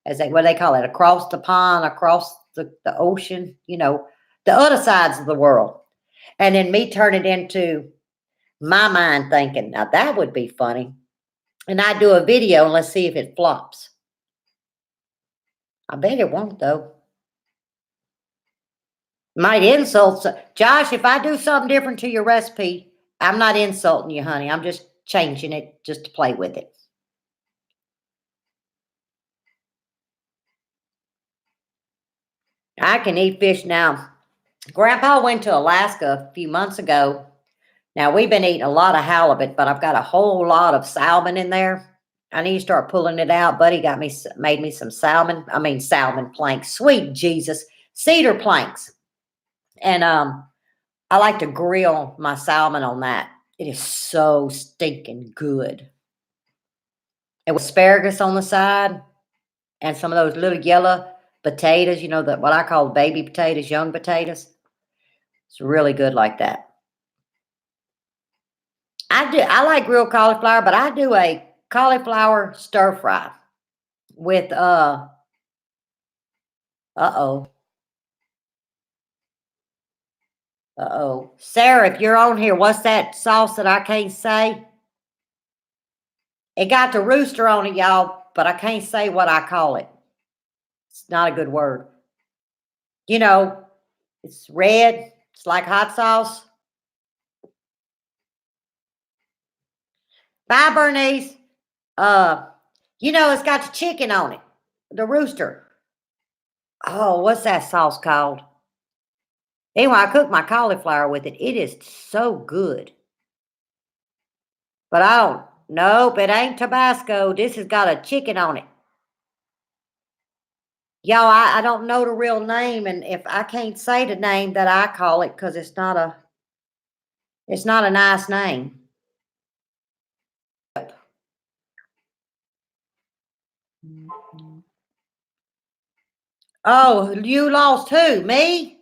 as what they call it, across the pond, across the ocean, the other sides of the world. And then me turn it into my mind thinking, now that would be funny. And I do a video and let's see if it flops. I bet it won't though. Might insult Josh, if I do something different to your recipe, I'm not insulting you, honey. I'm just changing it just to play with it. I can eat fish now. Grandpa went to Alaska a few months ago. Now we've been eating a lot of halibut, but I've got a whole lot of salmon in there. I need to start pulling it out. Buddy made me some salmon. I mean salmon planks. Sweet Jesus, cedar planks, and I like to grill my salmon on that. It is so stinking good. And with asparagus on the side, and some of those little yellow potatoes. What I call baby potatoes, young potatoes. It's really good like that. I like grilled cauliflower, but I do a cauliflower stir fry with uh-oh. Uh-oh. Sarah, if you're on here, what's that sauce that I can't say? It got the rooster on it, y'all, but I can't say what I call it. It's not a good word. You know, it's red. It's like hot sauce. Bye, Bernice. Uh, it's got the chicken on it. The rooster. Oh, what's that sauce called? Anyway, I cooked my cauliflower with it. It is so good. But I don't. Nope, it ain't Tabasco. This has got a chicken on it. Y'all, I don't know the real name, and if I can't say the name that I call it, because it's not a nice name. Oh, you lost who? Me?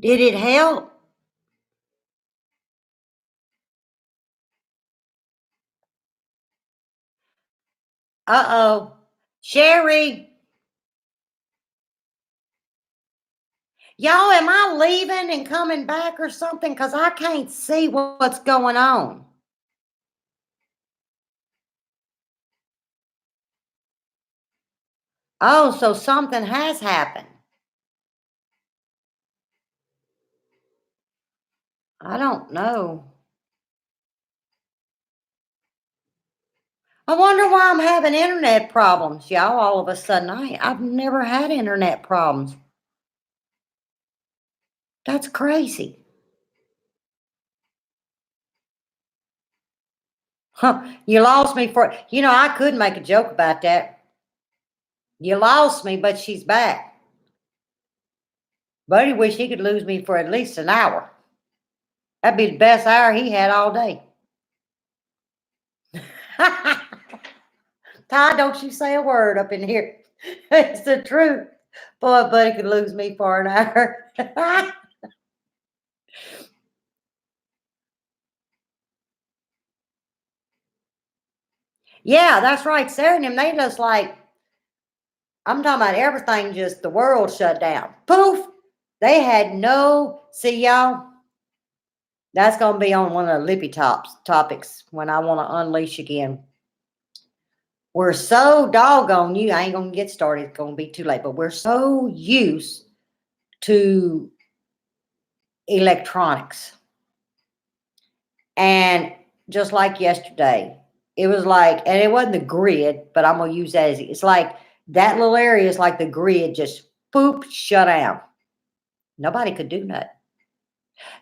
Did it help? Uh-oh. Sherry, y'all, am I leaving and coming back or something? Because I can't see what's going on. Oh, so something has happened. I don't know. I wonder why I'm having internet problems, y'all, all of a sudden. I've never had internet problems. That's crazy. Huh, you lost me for, I could make a joke about that. You lost me, but she's back. Buddy wish he could lose me for at least an hour. That'd be the best hour he had all day. Ty, don't you say a word up in here. It's the truth. Boy, Buddy could lose me for an hour. Yeah, that's right. Sarah and them, they just like, I'm talking about everything, just the world shut down. Poof. They had no, see y'all, that's going to be on one of the Lippy topics when I want to unleash again. We're so doggone you. I ain't going to get started. It's going to be too late, but we're so used to electronics. And just like yesterday, it was like, and it wasn't the grid, but I'm going to use that as, it's like that little area is like the grid just boop, shut down. Nobody could do nothing.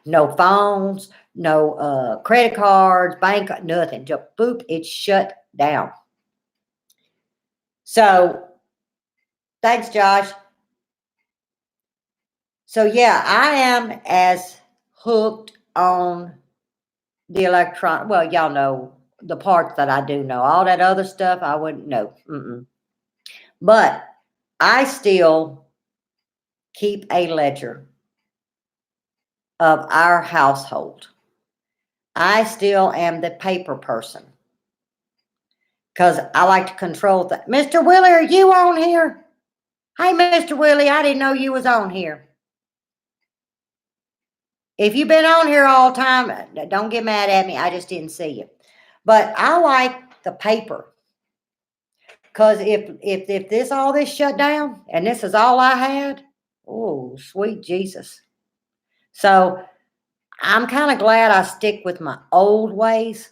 No phones, no credit cards, bank, nothing. Just boop, it shut down. So thanks, Josh. So yeah, I am as hooked on the electron. Well, y'all know the parts that I do know. All that other stuff, I wouldn't know. But I still keep a ledger of our household. I still am the paper person because I like to control that. Mr. Willie, are you on here? Hey, Mr. Willie, I didn't know you was on here. If you've been on here all the time, don't get mad at me. I just didn't see you. But I like the paper. Because if this all this shut down and this is all I had, oh, sweet Jesus. So I'm kind of glad I stick with my old ways.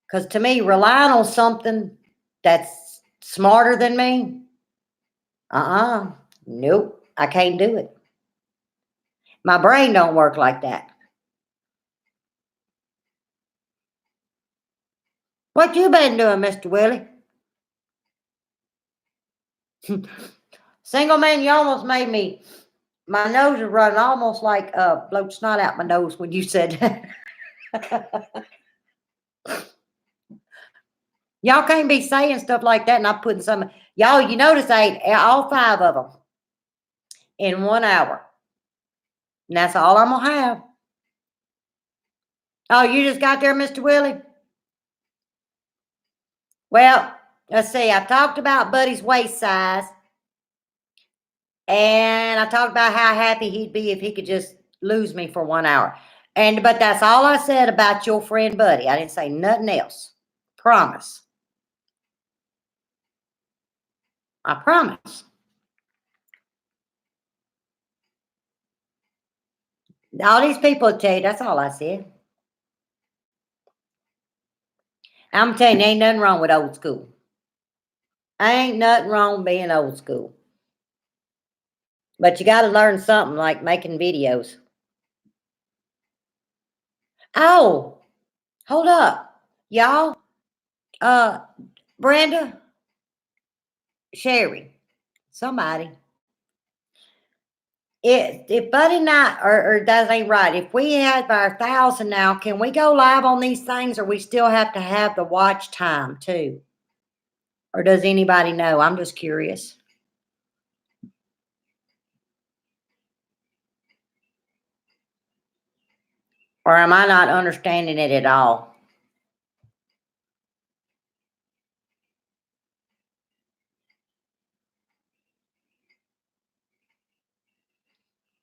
Because to me, relying on something that's smarter than me, nope, I can't do it. My brain don't work like that. What you been doing, Mr. Willie? Single man, you almost made me. My nose is running almost like blowed snot out my nose when you said that. Y'all can't be saying stuff like that and I'm putting some. Y'all, you notice I ate all 5 of them in 1 hour. And that's all I'm going to have. Oh, you just got there, Mr. Willie? Well, let's see. I talked about Buddy's waist size. And I talked about how happy he'd be if he could just lose me for 1 hour. But that's all I said about your friend Buddy. I didn't say nothing else. Promise. I promise. All these people will tell you, that's all I said. I'm telling you, ain't nothing wrong with old school. Ain't nothing wrong being old school. But you got to learn something like making videos. Oh, hold up. Y'all, Brenda, Sherry, somebody. If Buddy and I, or that ain't right, if we have our 1,000 now, can we go live on these things or we still have to have the watch time too? Or does anybody know? I'm just curious. Or am I not understanding it at all?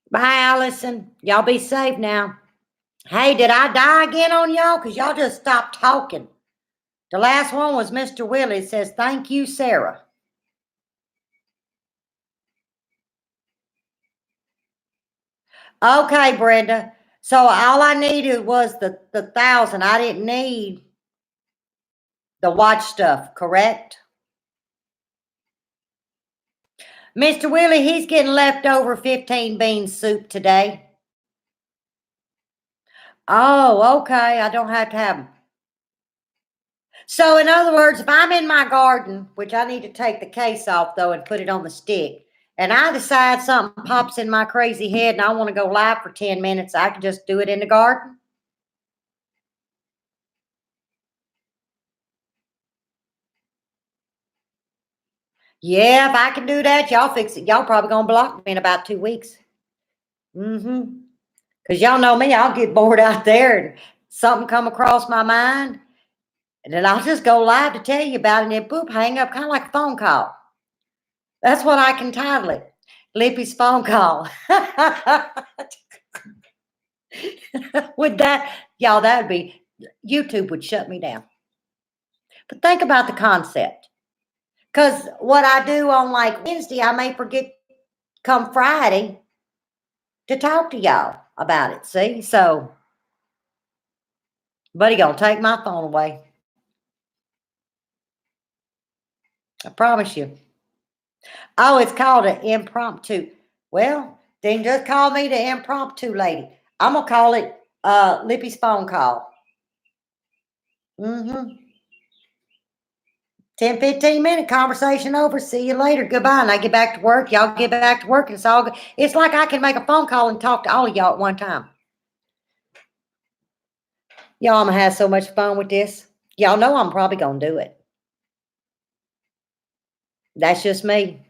Bye, Allison. Y'all be safe now. Hey, did I die again on y'all? Because y'all just stopped talking. The last one was Mr. Willie. It says, thank you, Sarah. Okay, Brenda. So all I needed was the 1,000. I didn't need the watch stuff, correct? Mr. Willie, he's getting leftover 15 bean soup today. Oh, okay. I don't have to have them. So in other words, if I'm in my garden, which I need to take the case off though and put it on the stick, and I decide something pops in my crazy head and I want to go live for 10 minutes, I can just do it in the garden. Yeah, if I can do that, y'all fix it. Y'all probably gonna block me in about 2 weeks. Mm-hmm. Because y'all know me, I'll get bored out there and something come across my mind, and then I'll just go live to tell you about it, and then boop, hang up, kind of like a phone call. That's what I can title it. Lippy's phone call. With that, y'all, that would be, YouTube would shut me down. But think about the concept. Because what I do on like Wednesday, I may forget come Friday to talk to y'all about it. See? So, buddy gonna take my phone away. I promise you. Oh, it's called an impromptu. Well, then just call me the impromptu lady. I'm gonna call it Lippy's phone call. Mm-hmm. 10, 15-minute conversation over. See you later. Goodbye. And I get back to work. Y'all get back to work. And it's all good. It's like I can make a phone call and talk to all of y'all at one time. Y'all, I'm going to have so much fun with this. Y'all know I'm probably going to do it. That's just me.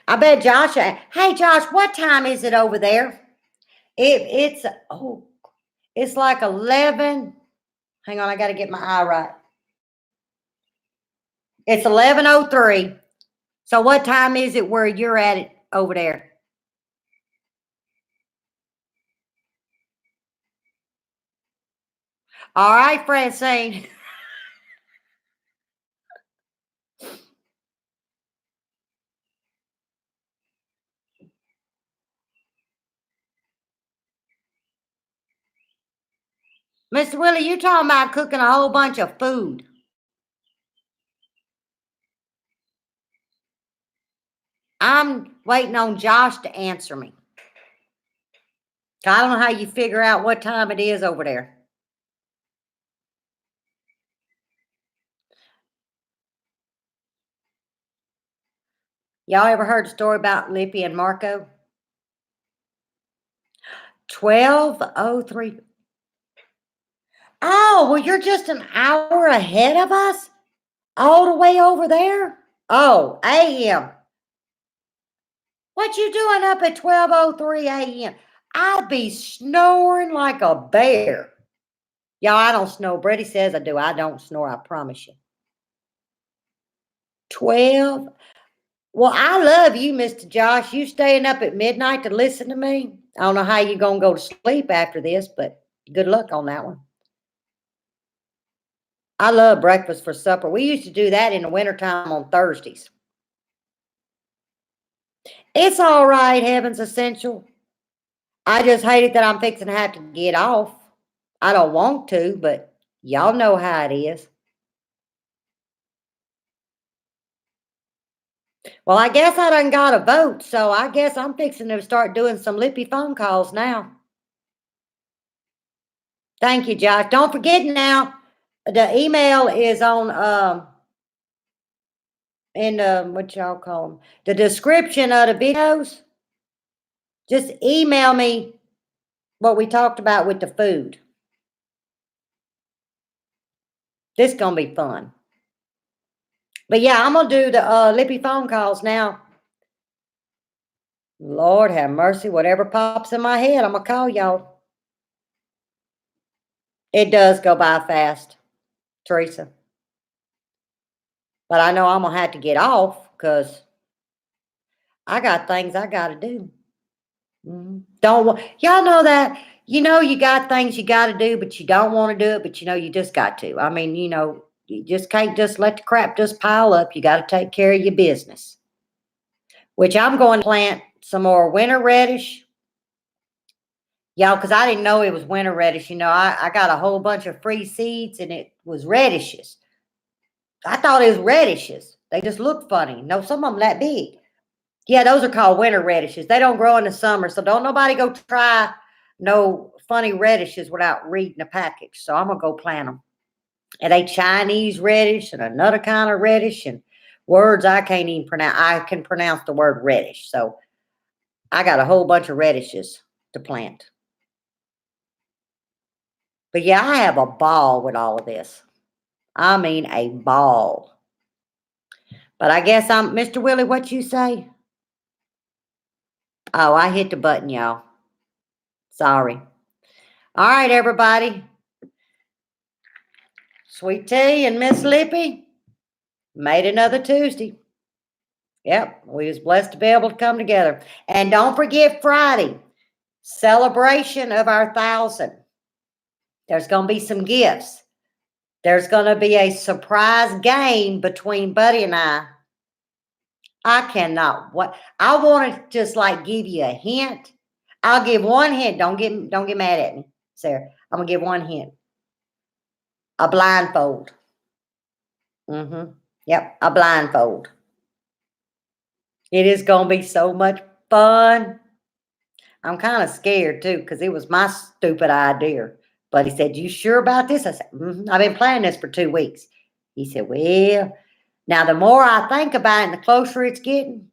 I bet Josh, hey, Josh, what time is it over there? It's like 11. Hang on, I got to get my eye right. It's 11:03. So what time is it where you're at it over there? All right, Francine. Mr. Willie, you talking about cooking a whole bunch of food. I'm waiting on Josh to answer me. I don't know how you figure out what time it is over there. Y'all ever heard the story about Lippy and Marco? 12:03. Oh, well, you're just an hour ahead of us? All the way over there? Oh, AM. What you doing up at 12:03 AM? I'd be snoring like a bear. Y'all, I don't snore. Brady says I do. I don't snore, I promise you. 12. Well, I love you, Mr. Josh. You staying up at midnight to listen to me? I don't know how you're going to go to sleep after this, but good luck on that one. I love breakfast for supper. We used to do that in the wintertime on Thursdays. It's all right, Heaven's Essential. I just hate it that I'm fixing to have to get off. I don't want to, but y'all know how it is. Well, I guess I done got a vote, so I guess I'm fixing to start doing some Lippy phone calls now. Thank you, Josh. Don't forget now, the email is on in what y'all call them, the description of the videos. Just email me what we talked about with the food. This is gonna be fun. But yeah, I'm gonna do the Lippy phone calls now. Lord have mercy, whatever pops in my head, I'm gonna call y'all. It does go by fast, Teresa. But I know I'm gonna have to get off because I got things I gotta do. Don't y'all know that? You know you got things you gotta do, but you don't want to do it, but you know you just got to. I mean, you just can't just let the crap just pile up. You gotta take care of your business. Which I'm going to plant some more winter radish. Y'all, because I didn't know it was winter radish. You know, I got a whole bunch of free seeds and it was radishes. I thought it was radishes. They just look funny. No, some of them that big. Yeah, those are called winter radishes. They don't grow in the summer, so don't nobody go try no funny radishes without reading the package. So I'm going to go plant them. And a Chinese radish and another kind of radish and words I can't even pronounce. I can pronounce the word radish. So I got a whole bunch of radishes to plant. But yeah, I have a ball with all of this. I mean a ball. But I guess I'm Mr. Willie, what you say? Oh, I hit the button, y'all. Sorry. All right, everybody. Sweet Tea and Miss Lippy made another Tuesday. Yep, we was blessed to be able to come together. And don't forget Friday, celebration of our 1,000. There's going to be some gifts. There's going to be a surprise game between Buddy and I. I cannot. What I want to just like give you a hint. I'll give one hint. Don't get mad at me, Sarah. I'm gonna give one hint. A blindfold. Yep, a blindfold. It is gonna be so much fun. I'm kind of scared too because it was my stupid idea. But he said, "You sure about this?" I said, I've been planning this for 2 weeks. He said, "Well, now the more I think about it, and the closer it's getting,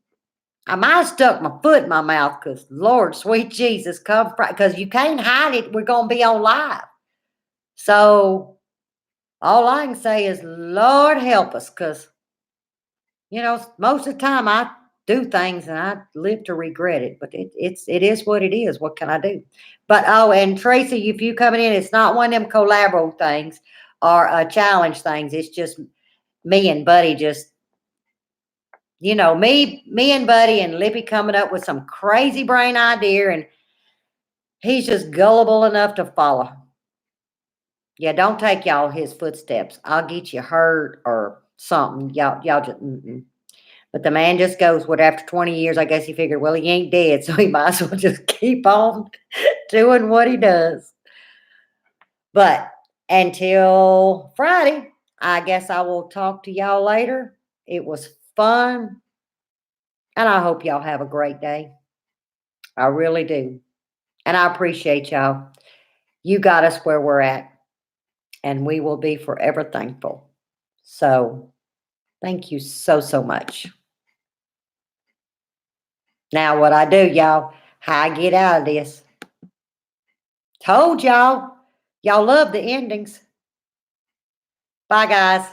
I might have stuck my foot in my mouth because Lord, sweet Jesus, come because you can't hide it. We're gonna be on live, so all I can say is, Lord help us, because you know most of the time I do things and I live to regret it. But it is what it is. What can I do? But oh, and Tracy, if you coming in, it's not one of them collabo things or challenge things. It's just me and Buddy just. You know, me and Buddy and Lippy coming up with some crazy brain idea, and he's just gullible enough to follow. Yeah, don't take y'all his footsteps. I'll get you hurt or something. Y'all just. But the man just goes. What after 20 years, I guess he figured, well, he ain't dead, so he might as well just keep on doing what he does. But until Friday, I guess I will talk to y'all later. It was fun. And I hope y'all have a great day. I really do. And I appreciate y'all. You got us where we're at. And we will be forever thankful. So thank you so, so much. Now, what I do, y'all, how I get out of this. Told y'all. Y'all love the endings. Bye, guys.